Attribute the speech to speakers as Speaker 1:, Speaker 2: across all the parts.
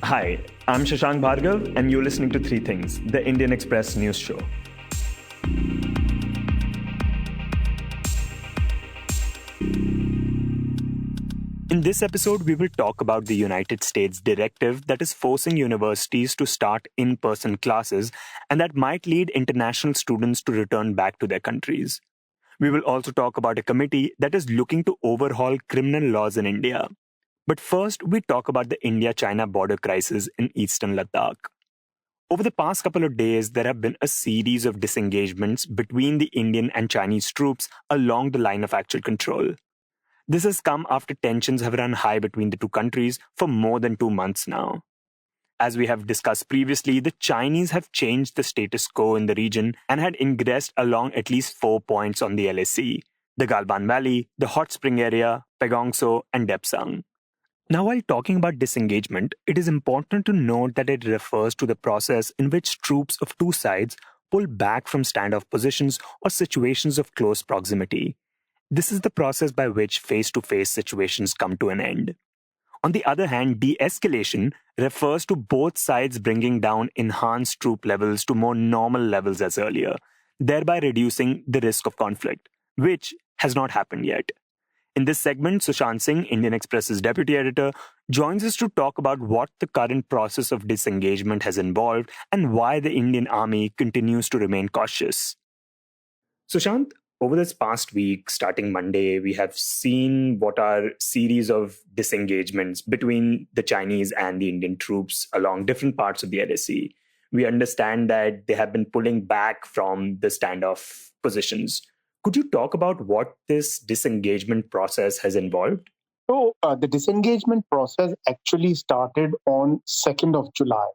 Speaker 1: Hi, I'm Shashank Bhargav, and you're listening to Three Things, the Indian Express news show. In this episode, we will talk about the United States directive that is forcing universities to start in-person classes and that might lead international students to return back to their countries. We will also talk about a committee that is looking to overhaul criminal laws in India. But first, we talk about the India-China border crisis in eastern Ladakh. Over the past couple of days, there have been a series of disengagements between the Indian and Chinese troops along the line of actual control. This has come after tensions have run high between the two countries for more than 2 months now. As we have discussed previously, the Chinese have changed the status quo in the region and had ingressed along at least 4 points on the LAC: the Galban Valley, the Hot Spring area, Pegongso, and Depsang. Now, while talking about disengagement, it is important to note that it refers to the process in which troops of two sides pull back from standoff positions or situations of close proximity. This is the process by which face-to-face situations come to an end. On the other hand, de-escalation refers to both sides bringing down enhanced troop levels to more normal levels as earlier, thereby reducing the risk of conflict, which has not happened yet. In this segment, Sushant Singh, Indian Express's deputy editor, joins us to talk about what the current process of disengagement has involved and why the Indian Army continues to remain cautious. Sushant, over this past week, starting Monday, we have seen what are series of disengagements between the Chinese and the Indian troops along different parts of the LAC. We understand that they have been pulling back from the standoff positions. Could you talk about what this disengagement process has involved?
Speaker 2: The disengagement process actually started on 2nd of July.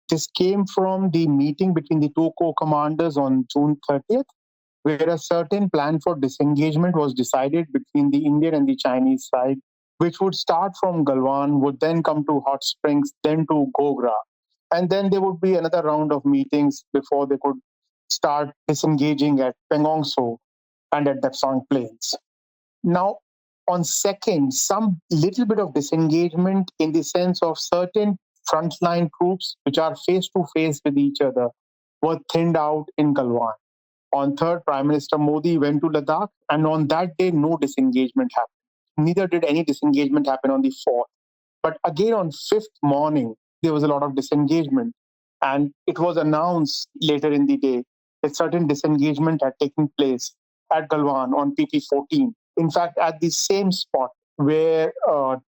Speaker 2: This came from the meeting between the two co-commanders on June 30th, where a certain plan for disengagement was decided between the Indian and the Chinese side, which would start from Galwan, would then come to Hot Springs, then to Gogra. And then there would be another round of meetings before they could start disengaging at Pengongso and at Depsang Plains. Now, on second, some little bit of disengagement in the sense of certain frontline troops, which are face to face with each other, were thinned out in Galwan. On third, Prime Minister Modi went to Ladakh, and on that day, no disengagement happened. Neither did any disengagement happen on the fourth. But again, on fifth morning, there was a lot of disengagement. And it was announced later in the day that certain disengagement had taken place at Galwan on PP-14. In fact, at the same spot where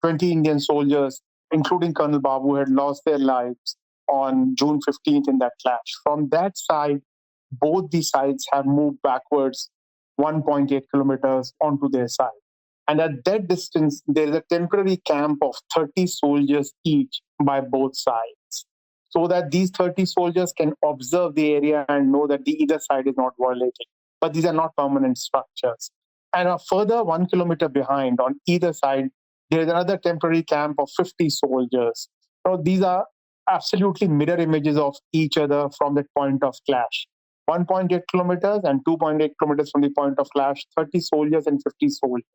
Speaker 2: 20 Indian soldiers, including Colonel Babu, had lost their lives on June 15th in that clash. From that side, both the sides have moved backwards 1.8 kilometers onto their side. And at that distance, there is a temporary camp of 30 soldiers each by both sides, so that these 30 soldiers can observe the area and know that the either side is not violating. But these are not permanent structures. And a further 1 kilometer behind, on either side, there is another temporary camp of 50 soldiers. So these are absolutely mirror images of each other from that point of clash. 1.8 kilometers and 2.8 kilometers from the point of clash, 30 soldiers and 50 soldiers.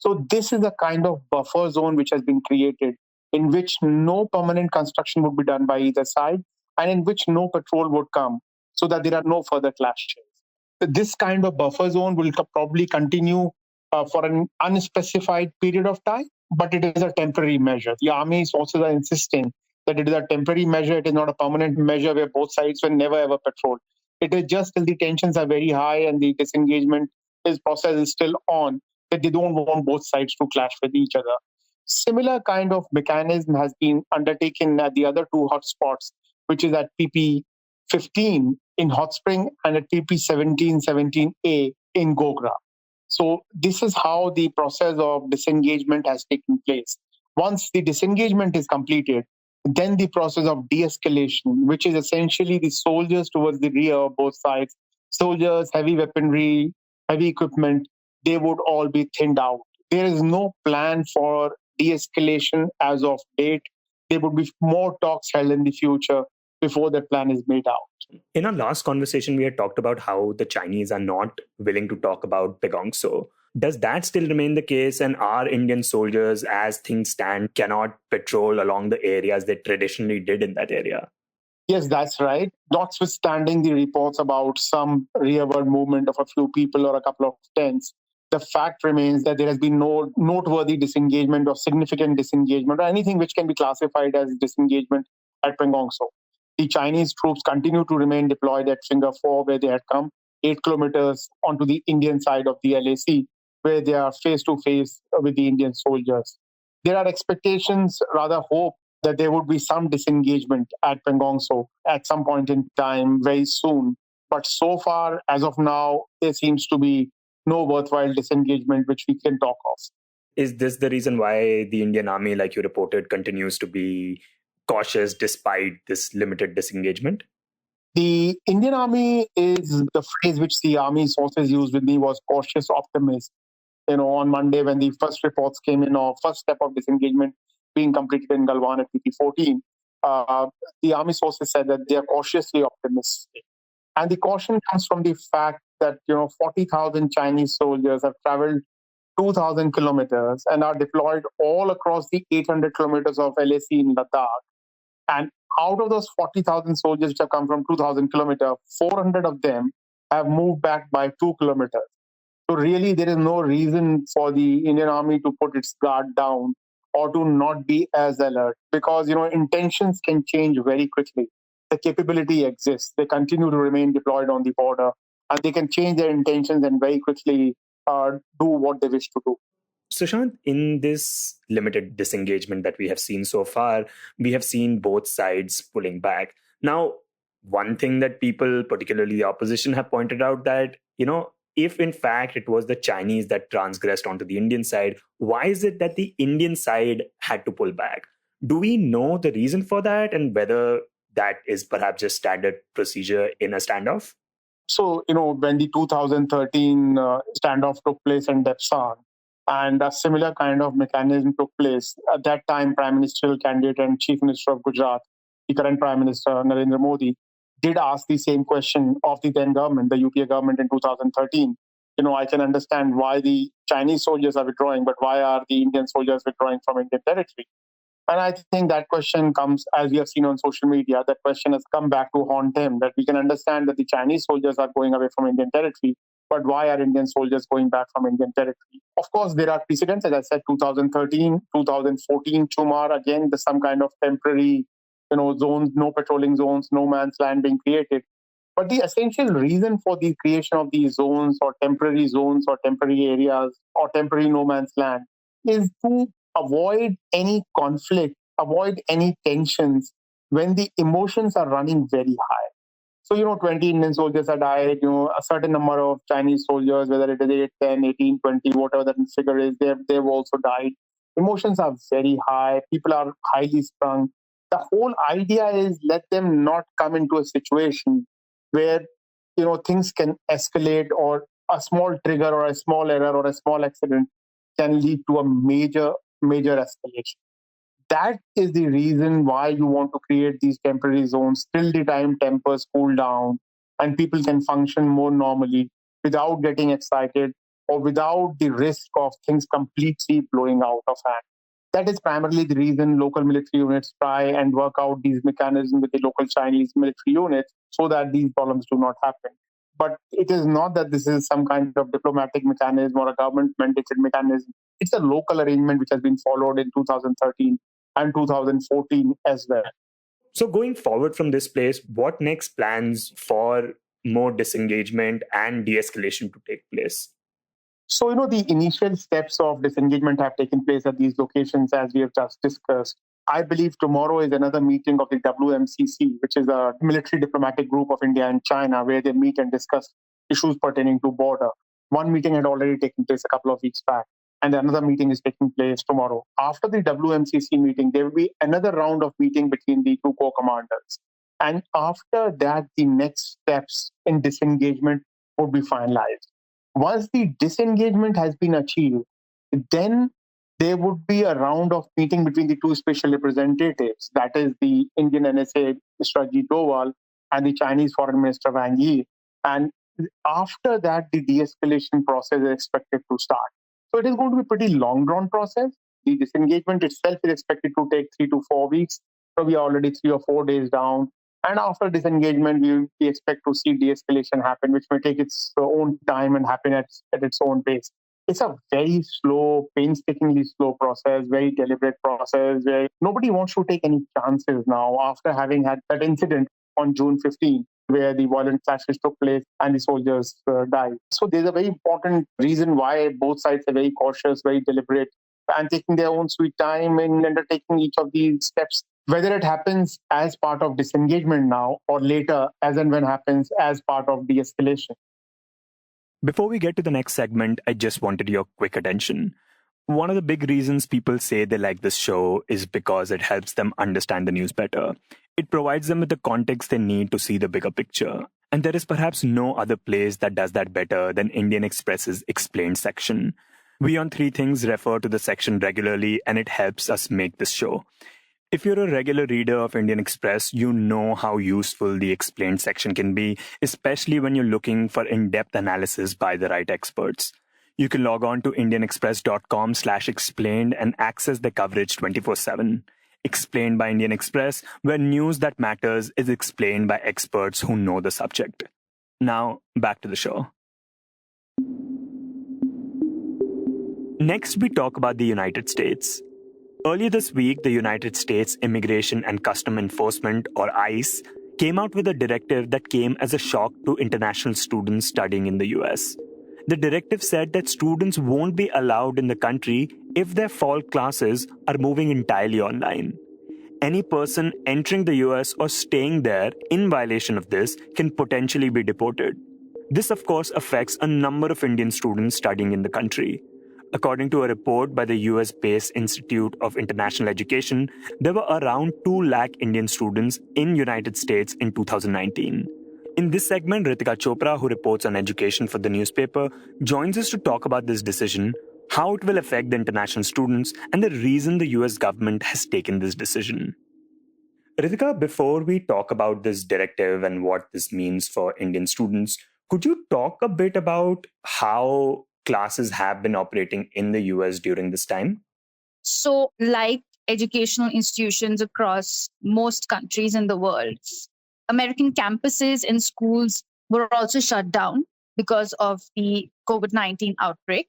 Speaker 2: So this is a kind of buffer zone which has been created, in which no permanent construction would be done by either side and in which no patrol would come, so that there are no further clashes. This kind of buffer zone will probably continue for an unspecified period of time, but it is a temporary measure. The army sources are insisting that it is a temporary measure. It is not a permanent measure where both sides will never ever patrol. It is just till the tensions are very high and the disengagement process is still on, that they don't want both sides to clash with each other. Similar kind of mechanism has been undertaken at the other two hotspots, which is at PP-15 in Hot Spring and at PP-17-17A in Gogra. So this is how the process of disengagement has taken place. Once the disengagement is completed, then the process of de-escalation, which is essentially the soldiers towards the rear of both sides, soldiers, heavy weaponry, heavy equipment, they would all be thinned out. There is no plan for de-escalation as of date. There would be more talks held in the future before that plan is made out.
Speaker 1: In our last conversation, we had talked about how the Chinese are not willing to talk about Pegongso. Does that still remain the case? And are Indian soldiers, as things stand, cannot patrol along the areas they traditionally did in that area?
Speaker 2: Yes, that's right. Notwithstanding the reports about some rearward movement of a few people or a couple of tents, the fact remains that there has been no noteworthy disengagement or significant disengagement or anything which can be classified as disengagement at Pangong So. The Chinese troops continue to remain deployed at Finger 4, where they had come 8 kilometers onto the Indian side of the LAC, where they are face to face with the Indian soldiers. There are expectations, rather hope, that there would be some disengagement at Pangong So at some point in time very soon. But so far, as of now, there seems to be no worthwhile disengagement which we can talk of.
Speaker 1: Is this the reason why the Indian army, like you reported, continues to be cautious despite this limited disengagement?
Speaker 2: The Indian Army is the phrase which the army sources used with me was cautious optimist. On Monday when the first reports came in or first step of disengagement being completed in Galwan at PP14, uh, the army sources said that they are cautiously optimistic. And the caution comes from the fact that 40,000 Chinese soldiers have traveled 2,000 kilometers and are deployed all across the 800 kilometers of LAC in Ladakh. And out of those 40,000 soldiers which have come from 2,000 kilometers, 400 of them have moved back by 2 kilometers. So really, there is no reason for the Indian Army to put its guard down or to not be as alert because intentions can change very quickly. The capability exists. They continue to remain deployed on the border, and they can change their intentions and very quickly do what they wish to do.
Speaker 1: Sushant, in this limited disengagement that we have seen so far, we have seen both sides pulling back. Now, one thing that people, particularly the opposition, have pointed out that, if in fact it was the Chinese that transgressed onto the Indian side, why is it that the Indian side had to pull back? Do we know the reason for that and whether that is perhaps just standard procedure in a standoff?
Speaker 2: So, when the 2013 standoff took place in Depsan, and a similar kind of mechanism took place, at that time, Prime Ministerial candidate and Chief Minister of Gujarat, the current Prime Minister, Narendra Modi, did ask the same question of the then government, the UPA government in 2013. I can understand why the Chinese soldiers are withdrawing, but why are the Indian soldiers withdrawing from Indian territory? And I think that question comes, as we have seen on social media, that question has come back to haunt him. That we can understand that the Chinese soldiers are going away from Indian territory, but why are Indian soldiers going back from Indian territory? Of course, there are precedents, as I said, 2013, 2014, Chumar, again, there's some kind of temporary, zones, no patrolling zones, no man's land being created. But the essential reason for the creation of these zones or temporary areas or temporary no man's land is to avoid any conflict, avoid any tensions when the emotions are running very high. So, 20 Indian soldiers have died, a certain number of Chinese soldiers, whether it is 8, 10, 18, 20, whatever that figure is, they've also died. Emotions are very high. People are highly strung. The whole idea is let them not come into a situation where, things can escalate or a small trigger or a small error or a small accident can lead to a major, major escalation. That is the reason why you want to create these temporary zones till the time tempers cool down and people can function more normally without getting excited or without the risk of things completely blowing out of hand. That is primarily the reason local military units try and work out these mechanisms with the local Chinese military units so that these problems do not happen. But it is not that this is some kind of diplomatic mechanism or a government mandated mechanism. It's a local arrangement which has been followed in 2013 and 2014 as well.
Speaker 1: So, going forward from this place, what next plans for more disengagement and de escalation to take place?
Speaker 2: So, the initial steps of disengagement have taken place at these locations as we have just discussed. I believe tomorrow is another meeting of the WMCC, which is a military diplomatic group of India and China, where they meet and discuss issues pertaining to border. One meeting had already taken place a couple of weeks back, and another meeting is taking place tomorrow. After the WMCC meeting, there will be another round of meeting between the two core commanders. And after that, the next steps in disengagement would be finalized. Once the disengagement has been achieved, then there would be a round of meeting between the two special representatives, that is the Indian NSA, Mr. Ajit Doval, and the Chinese Foreign Minister Wang Yi. And After that, the de-escalation process is expected to start. So it is going to be a pretty long drawn process. The disengagement itself is expected to take 3 to 4 weeks. So we are already 3 or 4 days down. And after disengagement, we expect to see de-escalation happen, which may take its own time and happen at its own pace. It's a very slow, painstakingly slow process, very deliberate process where nobody wants to take any chances now after having had that incident on June 15th where the violent clashes took place and the soldiers died. So there's a very important reason why both sides are very cautious, very deliberate, and taking their own sweet time in undertaking each of these steps. Whether it happens as part of disengagement now or later, as and when happens as part of de-escalation.
Speaker 1: Before we get to the next segment, I just wanted your quick attention. One of the big reasons people say they like this show is because it helps them understand the news better. It provides them with the context they need to see the bigger picture. And there is perhaps no other place that does that better than Indian Express's Explained section. We on Three Things refer to the section regularly, and it helps us make this show. If you're a regular reader of Indian Express, you know how useful the Explained section can be, especially when you're looking for in-depth analysis by the right experts. You can log on to indianexpress.com/explained and access the coverage 24/7. Explained by Indian Express, where news that matters is explained by experts who know the subject. Now, back to the show. Next, we talk about the United States. Earlier this week, the United States Immigration and Customs Enforcement, or ICE, came out with a directive that came as a shock to international students studying in the US. The directive said that students won't be allowed in the country if their fall classes are moving entirely online. Any person entering the US or staying there in violation of this can potentially be deported. This, of course, affects a number of Indian students studying in the country. According to a report by the US-based Institute of International Education, there were around 2 lakh Indian students in United States in 2019. In this segment, Ritika Chopra, who reports on education for the newspaper, joins us to talk about this decision, how it will affect the international students, and the reason the US government has taken this decision. Ritika, before we talk about this directive and what this means for Indian students, could you talk a bit about how classes have been operating in the US during this time?
Speaker 3: So, like educational institutions across most countries in the world, American campuses and schools were also shut down because of the COVID-19 outbreak.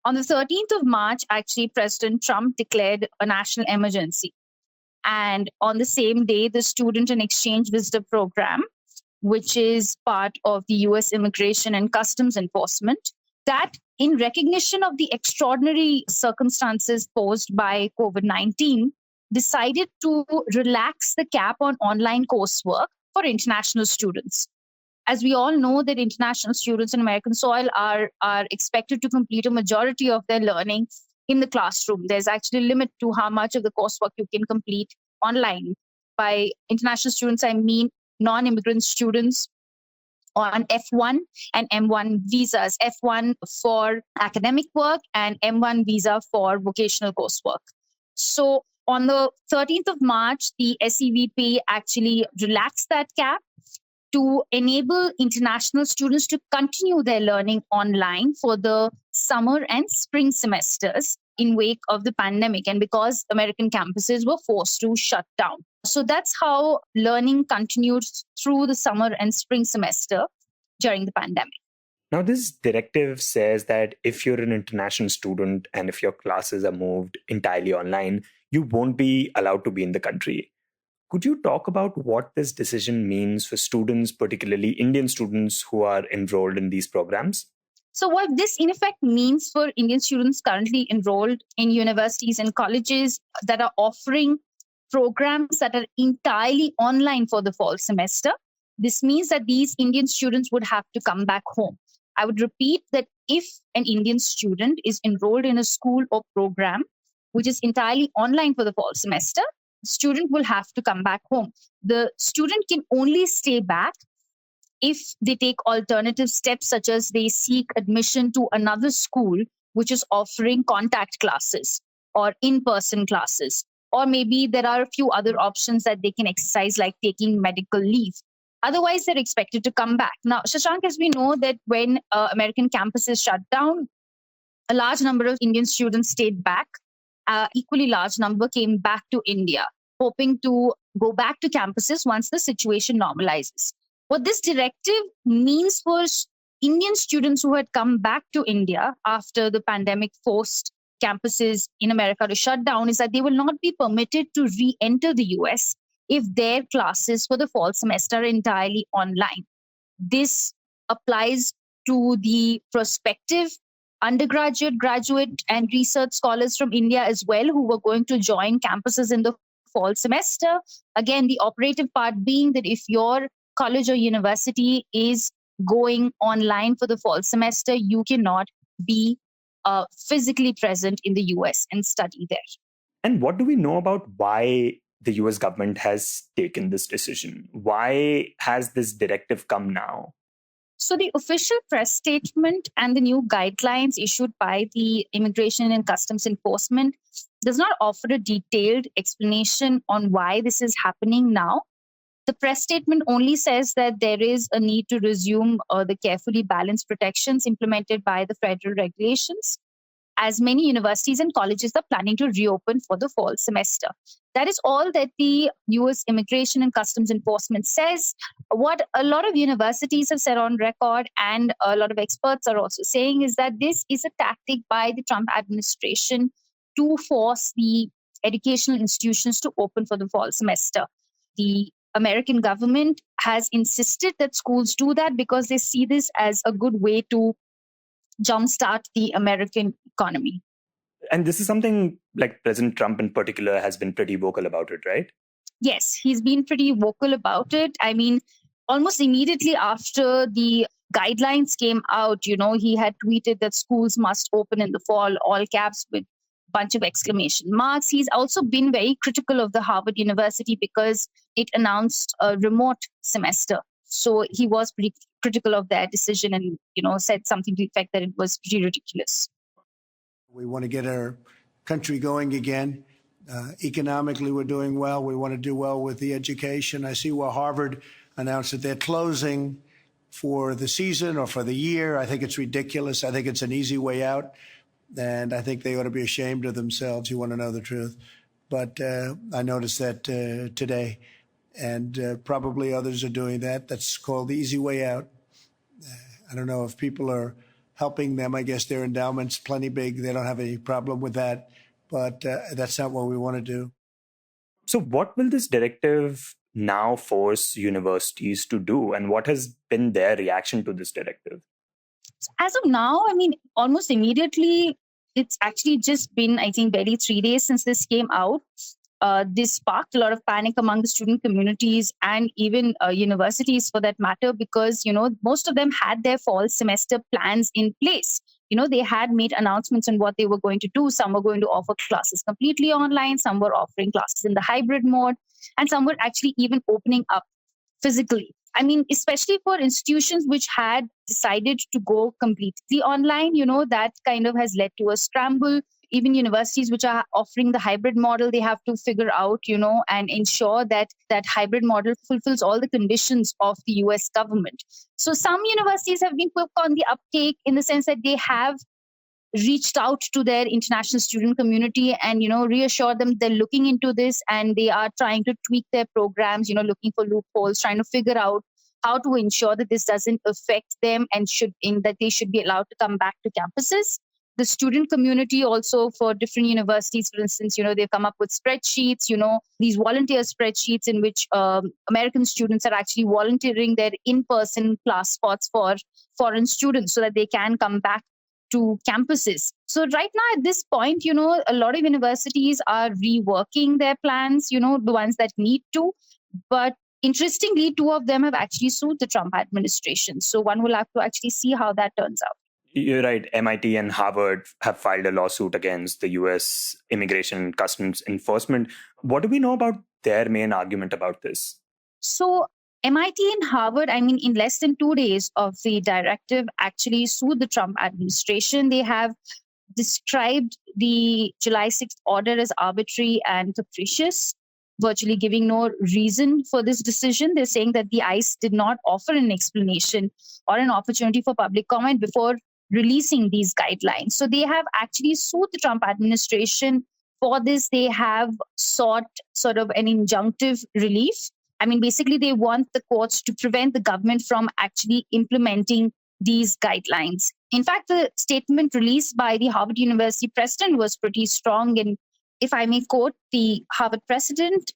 Speaker 3: On the 13th of March, actually, President Trump declared a national emergency. And on the same day, the Student and Exchange Visitor Program, which is part of the US Immigration and Customs Enforcement, that in recognition of the extraordinary circumstances posed by COVID-19, decided to relax the cap on online coursework for international students. As we all know that international students in American soil are expected to complete a majority of their learning in the classroom. There's actually a limit to how much of the coursework you can complete online. By international students, I mean non-immigrant students on F1 and M1 visas. F1 for academic work and M1 visa for vocational coursework. So on the 13th of March, the SEVP actually relaxed that cap to enable international students to continue their learning online for the summer and spring semesters in wake of the pandemic, and because American campuses were forced to shut down. So that's how learning continued through the summer and spring semester during the pandemic.
Speaker 1: Now, this directive says that if you're an international student and if your classes are moved entirely online, you won't be allowed to be in the country. Could you talk about what this decision means for students, particularly Indian students who are enrolled in these programs?
Speaker 3: So what this in effect means for Indian students currently enrolled in universities and colleges that are offering programs that are entirely online for the fall semester, this means that these Indian students would have to come back home. I would repeat that if an Indian student is enrolled in a school or program which is entirely online for the fall semester, the student will have to come back home. The student can only stay back if they take alternative steps, such as they seek admission to another school which is offering contact classes or in-person classes. Or maybe there are a few other options that they can exercise, like taking medical leave. Otherwise, they're expected to come back. Now, Shashank, as we know that when American campuses shut down, a large number of Indian students stayed back. Equally large number came back to India, hoping to go back to campuses once the situation normalizes. What this directive means for Indian students who had come back to India after the pandemic forced campuses in America to shut down is that they will not be permitted to re-enter the US if their classes for the fall semester are entirely online. This applies to the prospective undergraduate, graduate, and research scholars from India as well who were going to join campuses in the fall semester. Again, the operative part being that if your college or university is going online for the fall semester, you cannot be physically present in the US and study there.
Speaker 1: And what do we know about why the US government has taken this decision? Why has this directive come now?
Speaker 3: So, the official press statement and the new guidelines issued by the Immigration and Customs Enforcement does not offer a detailed explanation on why this is happening now. The press statement only says that there is a need to resume the carefully balanced protections implemented by the federal regulations, as many universities and colleges are planning to reopen for the fall semester. That is all that the US Immigration and Customs Enforcement says. What a lot of universities have said on record, and a lot of experts are also saying, is that this is a tactic by the Trump administration to force the educational institutions to open for the fall semester. The American government has insisted that schools do that because they see this as a good way to jumpstart the American economy.
Speaker 1: And this is something like President Trump in particular has been pretty vocal about it, right?
Speaker 3: Yes, he's been pretty vocal about it. I mean, almost immediately after the guidelines came out, he had tweeted that schools must open in the fall, all caps with a bunch of exclamation marks. He's also been very critical of the Harvard University because it announced a remote semester. So he was pretty critical of that decision and, said something to the effect that it was pretty ridiculous.
Speaker 4: We want to get our country going again. Economically, we're doing well. We want to do well with the education. I see where Harvard announced that they're closing for the season or for the year. I think it's ridiculous. I think it's an easy way out. And I think they ought to be ashamed of themselves. You want to know the truth. But I noticed that today. And probably others are doing that. That's called the easy way out. I don't know if people are helping them. I guess their endowment's plenty big. They don't have any problem with that. But that's not what we want to do.
Speaker 1: So what will this directive now force universities to do? And what has been their reaction to this directive?
Speaker 3: As of now, I mean, almost immediately, it's actually just been, I think, barely 3 days since this came out. This sparked a lot of panic among the student communities and even universities for that matter, because, most of them had their fall semester plans in place. They had made announcements on what they were going to do. Some were going to offer classes completely online. Some were offering classes in the hybrid mode. And some were actually even opening up physically. I mean, especially for institutions which had decided to go completely online, that kind of has led to a scramble. Even universities which are offering the hybrid model, they have to figure out, and ensure that that hybrid model fulfills all the conditions of the US government. So some universities have been quick on the uptake in the sense that they have reached out to their international student community and, reassured them they're looking into this and they are trying to tweak their programs, looking for loopholes, trying to figure out how to ensure that this doesn't affect them and that they should be allowed to come back to campuses. The student community also for different universities, for instance, they've come up with spreadsheets, these volunteer spreadsheets in which American students are actually volunteering their in-person class spots for foreign students so that they can come back to campuses. So right now at this point, a lot of universities are reworking their plans, the ones that need to. But interestingly, 2 of them have actually sued the Trump administration. So one will have to actually see how that turns out.
Speaker 1: You're right. MIT and Harvard have filed a lawsuit against the US Immigration and Customs Enforcement. What do we know about their main argument about this?
Speaker 3: So MIT and Harvard, in less than 2 days of the directive, actually sued the Trump administration. They have described the July 6th order as arbitrary and capricious. virtually giving no reason for this decision. They're saying that the ICE did not offer an explanation or an opportunity for public comment before releasing these guidelines. So they have actually sued the Trump administration for this. They have sought sort of an injunctive relief. I mean, basically, they want the courts to prevent the government from actually implementing these guidelines. In fact, the statement released by the Harvard University president was pretty strong. And if I may quote the Harvard president,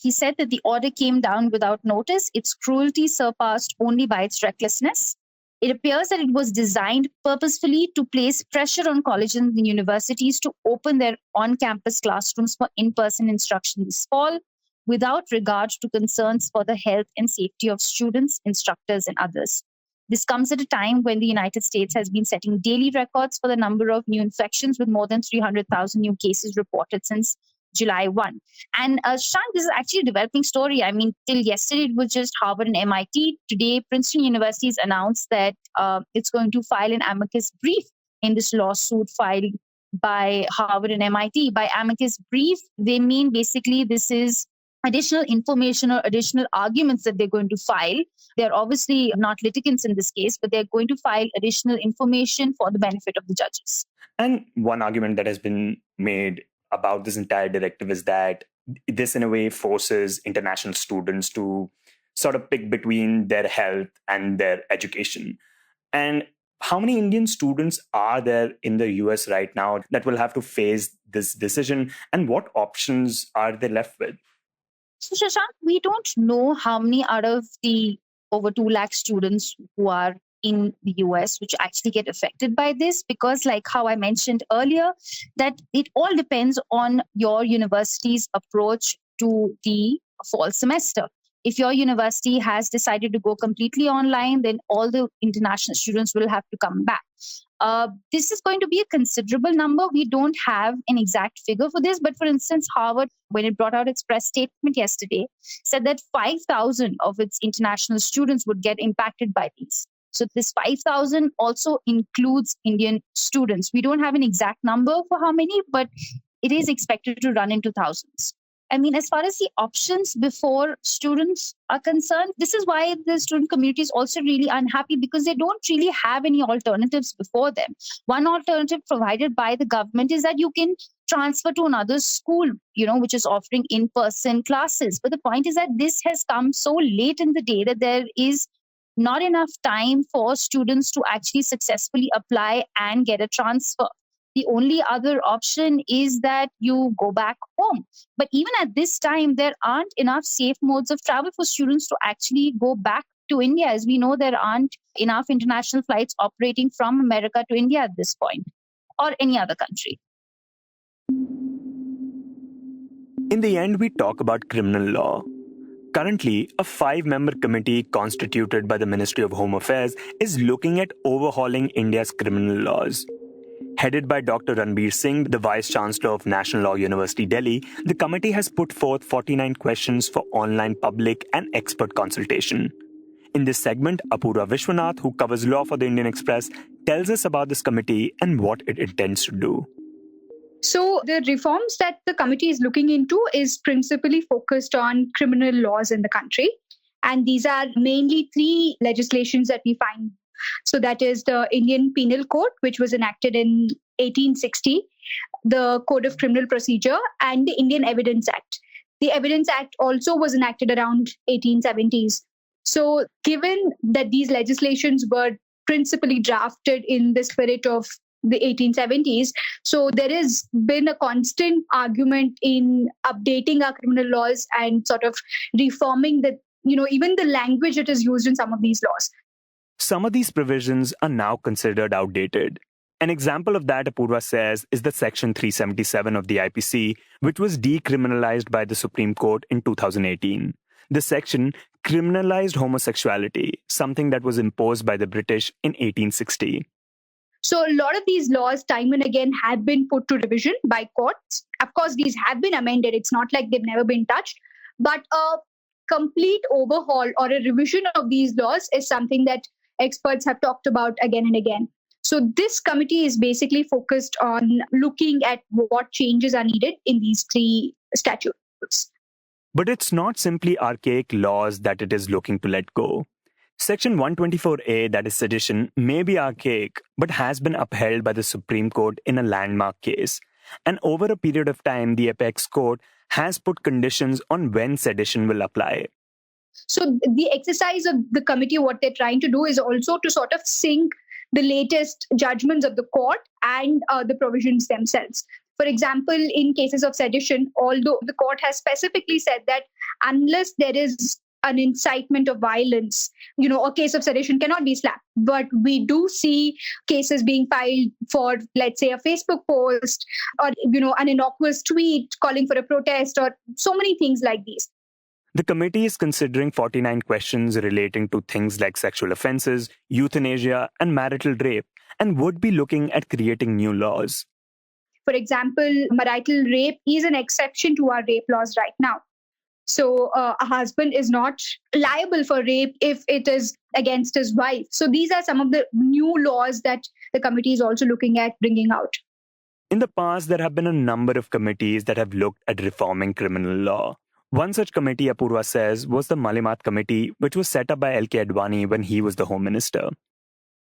Speaker 3: he said that the order came down without notice. Its cruelty surpassed only by its recklessness. It appears that it was designed purposefully to place pressure on colleges and universities to open their on-campus classrooms for in-person instruction this fall, without regard to concerns for the health and safety of students, instructors, and others. This comes at a time when the United States has been setting daily records for the number of new infections, with more than 300,000 new cases reported since July 1. And Shank, this is actually a developing story. I mean, till yesterday, it was just Harvard and MIT. Today, Princeton University has announced that it's going to file an amicus brief in this lawsuit filed by Harvard and MIT. By amicus brief, they mean basically this is additional information or additional arguments that they're going to file. They're obviously not litigants in this case, but they're going to file additional information for the benefit of the judges.
Speaker 1: And one argument that has been made about this entire directive is that this, in a way, forces international students to sort of pick between their health and their education. And how many Indian students are there in the US right now that will have to face this decision? And what options are they left with?
Speaker 3: So, Shashank, we don't know how many out of the over 2 lakh students who are in the US which actually get affected by this, because like how I mentioned earlier, that it all depends on your university's approach to the fall semester. If your university has decided to go completely online, then all the international students will have to come back. This is going to be a considerable number. We don't have an exact figure for this, but for instance, Harvard, when it brought out its press statement yesterday, said that 5,000 of its international students would get impacted by these. So this 5,000 also includes Indian students. We don't have an exact number for how many, but it is expected to run into thousands. I mean, as far as the options before students are concerned, this is why the student community is also really unhappy, because they don't really have any alternatives before them. One alternative provided by the government is that you can transfer to another school, which is offering in-person classes. But the point is that this has come so late in the day that there is not enough time for students to actually successfully apply and get a transfer. The only other option is that you go back home. But even at this time, there aren't enough safe modes of travel for students to actually go back to India. As we know, there aren't enough international flights operating from America to India at this point, or any other country.
Speaker 1: In the end, we talk about criminal law. Currently, a 5-member committee constituted by the Ministry of Home Affairs is looking at overhauling India's criminal laws. Headed by Dr. Ranbir Singh, the Vice Chancellor of National Law University, Delhi, the committee has put forth 49 questions for online public and expert consultation. In this segment, Apurva Vishwanath, who covers law for the Indian Express, tells us about this committee and what it intends to do.
Speaker 5: So the reforms that the committee is looking into is principally focused on criminal laws in the country. And these are mainly 3 legislations that we find. So that is the Indian Penal Code, which was enacted in 1860, the Code of Criminal Procedure, and the Indian Evidence Act. The Evidence Act also was enacted around 1870s. So given that these legislations were principally drafted in the spirit of the 1870s, so there has been a constant argument in updating our criminal laws and sort of reforming the, even the language that is used in some of these laws.
Speaker 1: Some of these provisions are now considered outdated. An example of that, Apurva says, is the Section 377 of the IPC, which was decriminalized by the Supreme Court in 2018. The section criminalized homosexuality, something that was imposed by the British in 1860.
Speaker 5: So a lot of these laws, time and again, have been put to revision by courts. Of course, these have been amended. It's not like they've never been touched. But a complete overhaul or a revision of these laws is something that experts have talked about again and again. So this committee is basically focused on looking at what changes are needed in these 3 statutes.
Speaker 1: But it's not simply archaic laws that it is looking to let go. Section 124A, that is sedition, may be archaic, but has been upheld by the Supreme Court in a landmark case. And over a period of time, the apex court has put conditions on when sedition will apply.
Speaker 5: So the exercise of the committee, what they're trying to do is also to sort of sync the latest judgments of the court and the provisions themselves. For example, in cases of sedition, although the court has specifically said that unless there is an incitement of violence, a case of sedition cannot be slapped. But we do see cases being filed for, let's say, a Facebook post or, an innocuous tweet calling for a protest or so many things like these.
Speaker 1: The committee is considering 49 questions relating to things like sexual offenses, euthanasia, and marital rape, and would be looking at creating new laws.
Speaker 5: For example, marital rape is an exception to our rape laws right now. So a husband is not liable for rape if it is against his wife. So these are some of the new laws that the committee is also looking at bringing out.
Speaker 1: In the past, there have been a number of committees that have looked at reforming criminal law. One such committee, Apurva says, was the Malimat Committee, which was set up by L.K. Advani when he was the Home Minister.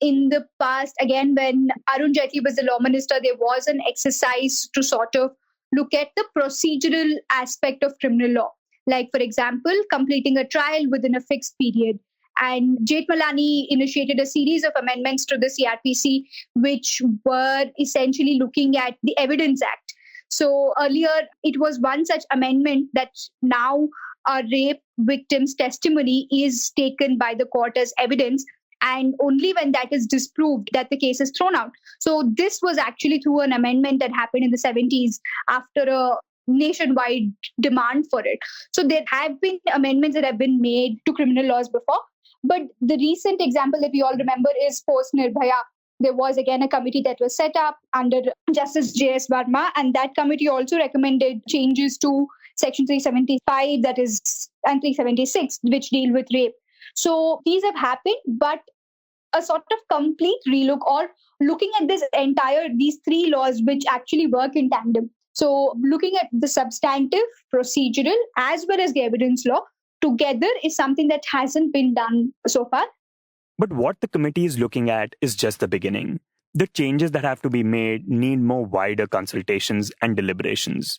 Speaker 5: In the past, again, when Arun Jaitley was the law minister, there was an exercise to sort of look at the procedural aspect of criminal law. Like, for example, completing a trial within a fixed period. And Jethmalani initiated a series of amendments to the CRPC, which were essentially looking at the Evidence Act. So earlier, it was one such amendment that now a rape victim's testimony is taken by the court as evidence, and only when that is disproved that the case is thrown out. So this was actually through an amendment that happened in the 70s after a nationwide demand for it. So there have been amendments that have been made to criminal laws before. But the recent example that we all remember is post Nirbhaya. There was again a committee that was set up under Justice J.S. Verma, and that committee also recommended changes to Section 375, that is, and 376, which deal with rape. So these have happened, but a sort of complete relook or looking at these three laws which actually work in tandem. So looking at the substantive, procedural, as well as the evidence law together is something that hasn't been done so far.
Speaker 1: But what the committee is looking at is just the beginning. The changes that have to be made need more wider consultations and deliberations.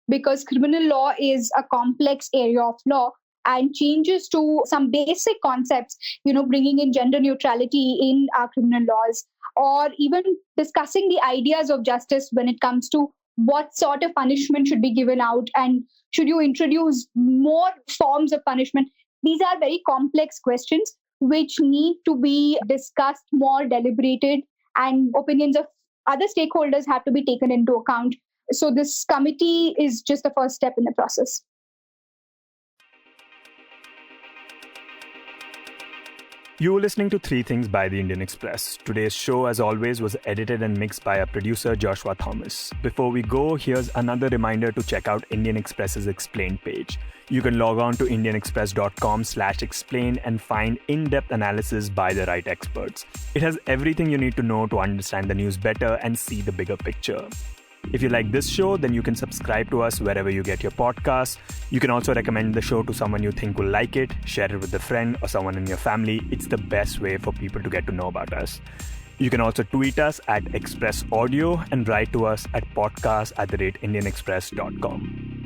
Speaker 5: Because criminal law is a complex area of law, and changes to some basic concepts, bringing in gender neutrality in our criminal laws, or even discussing the ideas of justice when it comes to what sort of punishment should be given out and should you introduce more forms of punishment. These are very complex questions which need to be discussed more, deliberated, and opinions of other stakeholders have to be taken into account. So this committee is just the first step in the process.
Speaker 1: You were listening to Three Things by the Indian Express. Today's show, as always, was edited and mixed by our producer, Joshua Thomas. Before we go, here's another reminder to check out Indian Express's Explained page. You can log on to indianexpress.com/explain and find in-depth analysis by the right experts. It has everything you need to know to understand the news better and see the bigger picture. If you like this show, then you can subscribe to us wherever you get your podcasts. You can also recommend the show to someone you think will like it, share it with a friend or someone in your family. It's the best way for people to get to know about us. You can also tweet us at Express Audio and write to us at podcast@indianexpress.com.